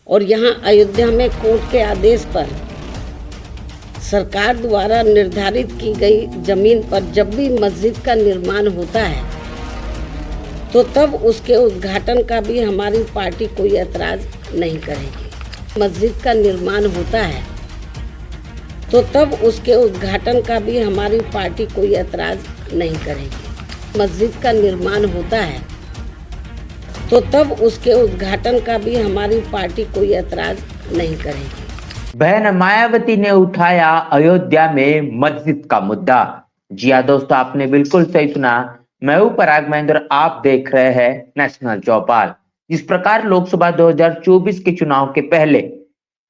और यहाँ अयोध्या में कोर्ट के आदेश पर सरकार द्वारा निर्धारित की गई जमीन पर जब भी मस्जिद का निर्माण होता है तो तब उसके उद्घाटन का भी हमारी पार्टी कोई ऐतराज नहीं करेगी। मस्जिद का निर्माण होता है तो तब उसके उद्घाटन का भी हमारी पार्टी कोई ऐतराज नहीं करेगी। मस्जिद का निर्माण होता है तो तब उसके उद्घाटन का भी हमारी पार्टी कोई ऐतराज नहीं करेगी। बहन मायावती ने उठाया अयोध्या में मस्जिद का मुद्दा। जी हाँ दोस्तों, आपने बिल्कुल सही सुना। मैं हूं पराग महेंद्र, आप देख रहे हैं नेशनल चौपाल। जिस प्रकार लोकसभा 2024 के चुनाव के पहले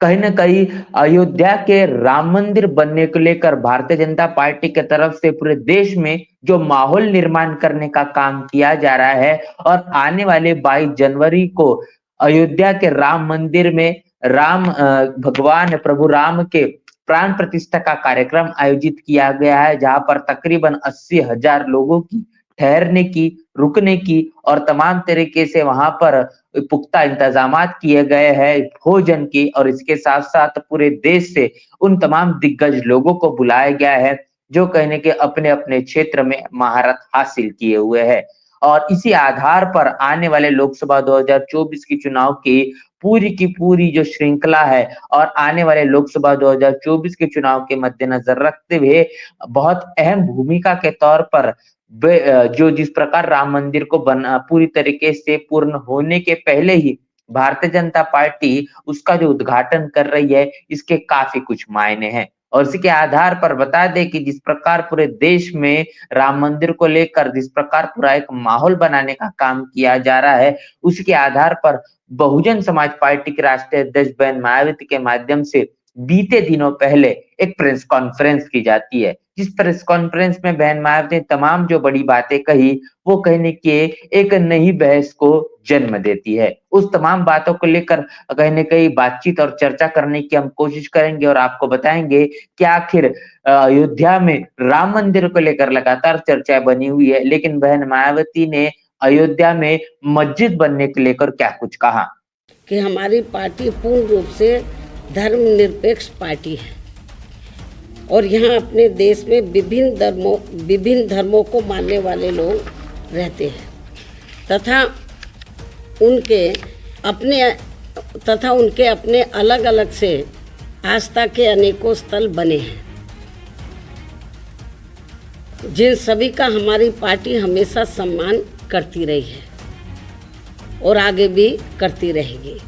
कहीं न कहीं अयोध्या के राम मंदिर बनने को लेकर भारतीय जनता पार्टी की तरफ से पूरे देश में जो माहौल निर्माण करने का काम किया जा रहा है और आने वाले 22 जनवरी को अयोध्या के राम मंदिर में भगवान प्रभु राम के प्राण प्रतिष्ठा का कार्यक्रम आयोजित किया गया है, जहां पर तकरीबन 80,000 लोगों की ठहरने की, रुकने की और तमाम तरीके से वहां पर पुख्ता इंतजामात किए गए हैं भोजन की। और इसके साथ साथ पूरे देश से उन तमाम दिग्गज लोगों को बुलाया गया है जो कहने के अपने अपने क्षेत्र में महारत हासिल किए हुए हैं। और इसी आधार पर आने वाले लोकसभा 2024 के चुनाव की पूरी जो श्रृंखला है और आने वाले लोकसभा 2024 के चुनाव के मद्देनजर रखते हुए बहुत अहम भूमिका के तौर पर जो जिस प्रकार राम मंदिर को पूरी तरीके से पूर्ण होने के पहले ही भारतीय जनता पार्टी उसका जो उद्घाटन कर रही है, इसके काफी कुछ मायने हैं। और इसी के आधार पर बता दें कि जिस प्रकार पूरे देश में राम मंदिर को लेकर जिस प्रकार पूरा एक माहौल बनाने का काम किया जा रहा है, उसके आधार पर बहुजन समाज पार्टी के राष्ट्रीय अध्यक्ष बहन मायावती के माध्यम से बीते दिनों पहले एक प्रेस कॉन्फ्रेंस की जाती है। जिस प्रेस कॉन्फ्रेंस में बहन मायावती ने तमाम जो बड़ी बातें कही, वो कहने के एक नई बहस को जन्म देती है। उस तमाम बातों को लेकर कहीं न कहीं बातचीत और चर्चा करने की हम कोशिश करेंगे और आपको बताएंगे कि आखिर अयोध्या में राम मंदिर को लेकर लगातार चर्चा बनी हुई है, लेकिन बहन मायावती ने अयोध्या में मस्जिद बनने को लेकर क्या कुछ कहा कि हमारी पार्टी पूर्ण रूप से धर्मनिरपेक्ष पार्टी है और यहाँ अपने देश में विभिन्न धर्मों को मानने वाले लोग रहते हैं तथा उनके अपने अलग अलग से आस्था के अनेकों स्थल बने हैं, जिन सभी का हमारी पार्टी हमेशा सम्मान करती रही है और आगे भी करती रहेगी।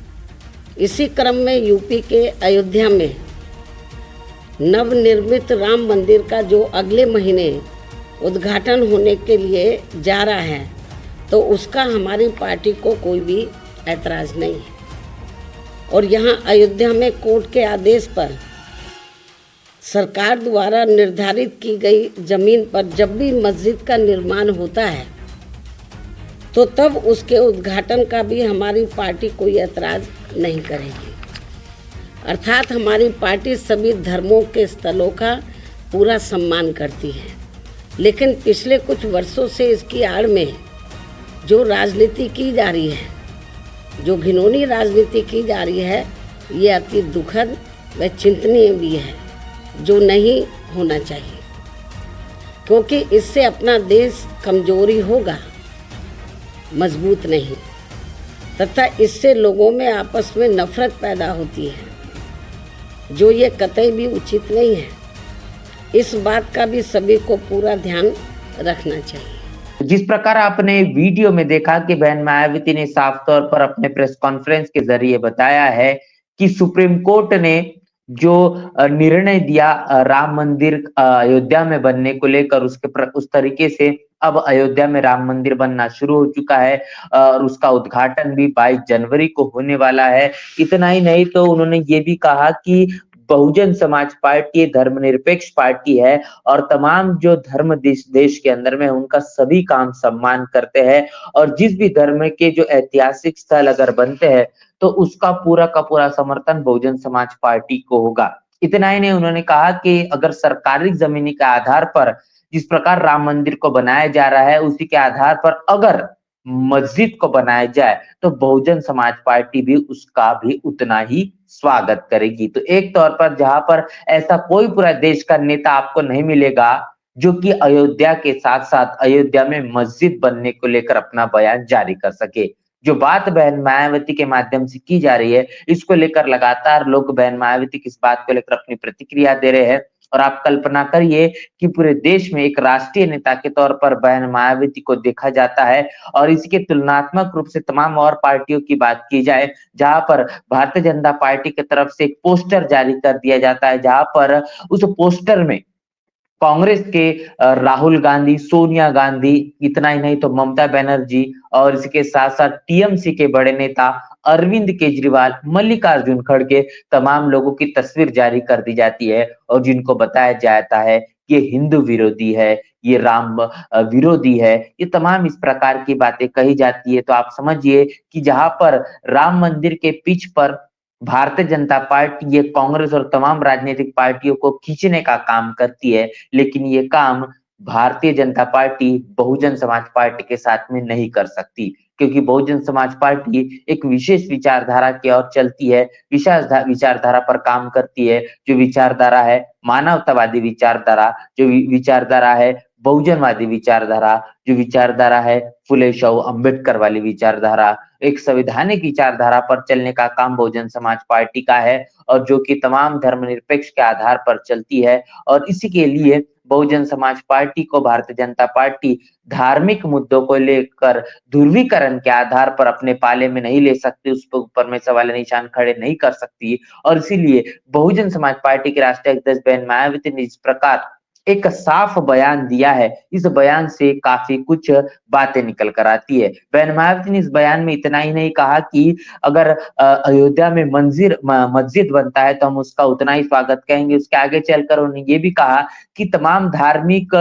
इसी क्रम में यूपी के अयोध्या में नवनिर्मित राम मंदिर का जो अगले महीने उद्घाटन होने के लिए जा रहा है, तो उसका हमारी पार्टी को कोई भी ऐतराज़ नहीं है। और यहाँ अयोध्या में कोर्ट के आदेश पर सरकार द्वारा निर्धारित की गई जमीन पर जब भी मस्जिद का निर्माण होता है तो तब उसके उद्घाटन का भी हमारी पार्टी कोई ऐतराज़ नहीं करेगी। अर्थात हमारी पार्टी सभी धर्मों के स्थलों का पूरा सम्मान करती है, लेकिन पिछले कुछ वर्षों से इसकी आड़ में जो राजनीति की जा रही है, जो घिनौनी राजनीति की जा रही है, ये अति दुखद व चिंतनीय भी है, जो नहीं होना चाहिए, क्योंकि इससे अपना देश कमजोरी होगा, मजबूत नहीं, तथा इससे लोगों में आपस में नफरत पैदा होती है, जो ये कतई भी उचित नहीं है। इस बात का भी सभी को पूरा ध्यान रखना चाहिए। जिस प्रकार आपने वीडियो में देखा कि बहन मायावती ने साफ तौर पर अपने प्रेस कॉन्फ्रेंस के जरिए बताया है कि सुप्रीम कोर्ट ने जो निर्णय दिया राम मंदिर अयोध्या में बनने को लेकर, उस तरीके से अब अयोध्या में राम मंदिर बनना शुरू हो चुका है और उसका उद्घाटन भी 22 जनवरी को होने वाला है। इतना ही नहीं तो उन्होंने ये भी कहा कि बहुजन समाज पार्टी धर्मनिरपेक्ष पार्टी है और तमाम जो धर्म देश के अंदर में उनका सभी काम सम्मान करते हैं और जिस भी धर्म के जो ऐतिहासिक स्थल अगर बनते हैं तो उसका पूरा का पूरा समर्थन बहुजन समाज पार्टी को होगा। इतना ही नहीं, उन्होंने कहा कि अगर सरकारी जमीनी के आधार पर जिस प्रकार राम मंदिर को बनाया जा रहा है, उसी के आधार पर अगर मस्जिद को बनाया जाए तो बहुजन समाज पार्टी भी उसका भी उतना ही स्वागत करेगी। तो एक तौर पर जहां पर ऐसा कोई पूरा देश का नेता आपको नहीं मिलेगा जो कि अयोध्या के साथ-साथ अयोध्या में मस्जिद बनने को लेकर अपना बयान जारी कर सके। जो बात बहन मायावती के माध्यम से की जा रही है, इसको लेकर लगातार लोग बहन मायावती की इस बात को लेकर अपनी प्रतिक्रिया दे रहे हैं और आप कल्पना करिए कि पूरे देश में एक राष्ट्रीय नेता के तौर पर बहन मायावती को देखा जाता है और इसके तुलनात्मक रूप से तमाम और पार्टियों की बात की जाए, जहां पर भारतीय जनता पार्टी की तरफ से एक पोस्टर जारी कर दिया जाता है, जहां पर उस पोस्टर में कांग्रेस के राहुल गांधी, सोनिया गांधी, इतना ही नहीं तो ममता बनर्जी और इसके साथ-साथ टीएमसी के बड़े नेता अरविंद केजरीवाल, मल्लिकार्जुन खड़गे, तमाम लोगों की तस्वीर जारी कर दी जाती है और जिनको बताया जाता है कि ये हिंदू विरोधी है, ये राम विरोधी है, ये तमाम इस प्रकार की बातें कही जाती है। तो आप समझिए कि जहाँ पर राम मंदिर के पिच पर भारतीय जनता पार्टी ये कांग्रेस और तमाम राजनीतिक पार्टियों को खींचने का काम करती है, लेकिन ये काम भारतीय जनता पार्टी बहुजन समाज पार्टी के साथ में नहीं कर सकती, क्योंकि बहुजन समाज पार्टी एक विशेष विचारधारा की ओर चलती है, विचारधारा पर काम करती है, जो विचारधारा है मानवतावादी विचारधारा, जो विचारधारा है बहुजनवादी विचारधारा, जो विचारधारा है फुले शाहू अम्बेडकर वाली विचारधारा, एक संवैधानिक विचारधारा पर चलने का काम बहुजन समाज पार्टी का है और जो कि तमाम धर्मनिरपेक्ष के आधार पर चलती है और इसी के लिए बहुजन समाज पार्टी को भारतीय जनता पार्टी धार्मिक मुद्दों को लेकर ध्रुवीकरण के आधार पर अपने पाले में नहीं ले सकती, उस पर ऊपर में सवाल निशान खड़े नहीं कर सकती और इसीलिए बहुजन समाज पार्टी के राष्ट्रीय अध्यक्ष बहन मायावती ने इस प्रकार एक साफ बयान दिया है। इस बयान से काफ़ी कुछ बातें निकल कर आती है। बहन मायावती ने इस बयान में इतना ही नहीं कहा कि अगर अयोध्या में मस्जिद बनता है तो हम उसका उतना ही स्वागत करेंगे। उसके आगे चलकर उन्होंने ये भी कहा कि तमाम धार्मिक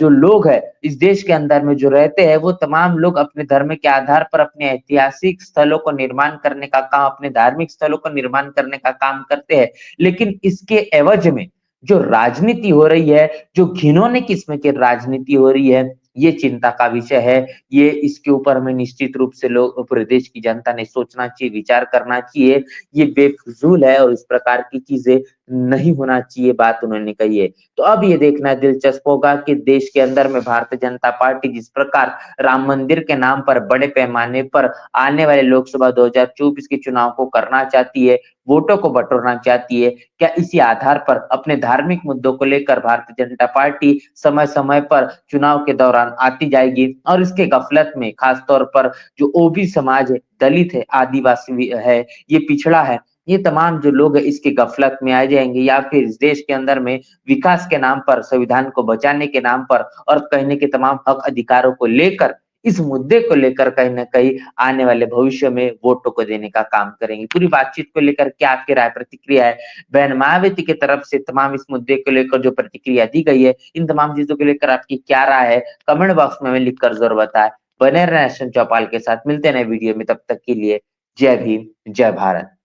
जो लोग हैं इस देश के अंदर में जो रहते हैं वो तमाम लोग अपने धर्म के आधार पर अपने ऐतिहासिक स्थलों को निर्माण करने का काम, अपने धार्मिक स्थलों को निर्माण करने का काम करते हैं। लेकिन इसके एवज में जो राजनीति हो रही है, जो घिनौने किस्म की राजनीति हो रही है, ये चिंता का विषय है। ये इसके ऊपर हमें निश्चित रूप से लोग पूरे देश की जनता ने सोचना चाहिए, विचार करना चाहिए। ये बेफिजूल है और इस प्रकार की चीजें नहीं होना चाहिए, बात उन्होंने कही है। तो अब ये देखना दिलचस्प होगा कि देश के अंदर में भारतीय जनता पार्टी जिस प्रकार राम मंदिर के नाम पर बड़े पैमाने पर आने वाले लोकसभा 2024 के चुनाव को करना चाहती है, वोटों को बटोरना चाहती है, क्या इसी आधार पर अपने धार्मिक मुद्दों को लेकर भारतीय जनता पार्टी समय-समय पर चुनाव के दौरान आती जाएगी और इसके गफलत में खास तौर पर जो ओबी समाज है, दलित है, आदिवासी भी है, ये पिछड़ा है, ये तमाम जो लोग हैं इसकी गफलत में आ जाएंगे या फिर इस देश के अंदर में विकास के नाम पर, संविधान को बचाने के नाम पर और कहने के तमाम हक अधिकारों को लेकर, इस मुद्दे को लेकर कहीं न कहीं आने वाले भविष्य में वोटों को देने का काम करेंगे। पूरी बातचीत को लेकर क्या आपकी राय प्रतिक्रिया है? बहन मायावती की तरफ से तमाम इस मुद्दे को लेकर जो प्रतिक्रिया दी गई है, इन तमाम चीज़ों को लेकर आपकी क्या राय है? कमेंट बॉक्स में हमें लिखकर ज़रूर बताएँ। बने रहें नेशन चौपाल के साथ, मिलते हैं नए वीडियो में, तब तक के लिए जय भीम, जय भारत।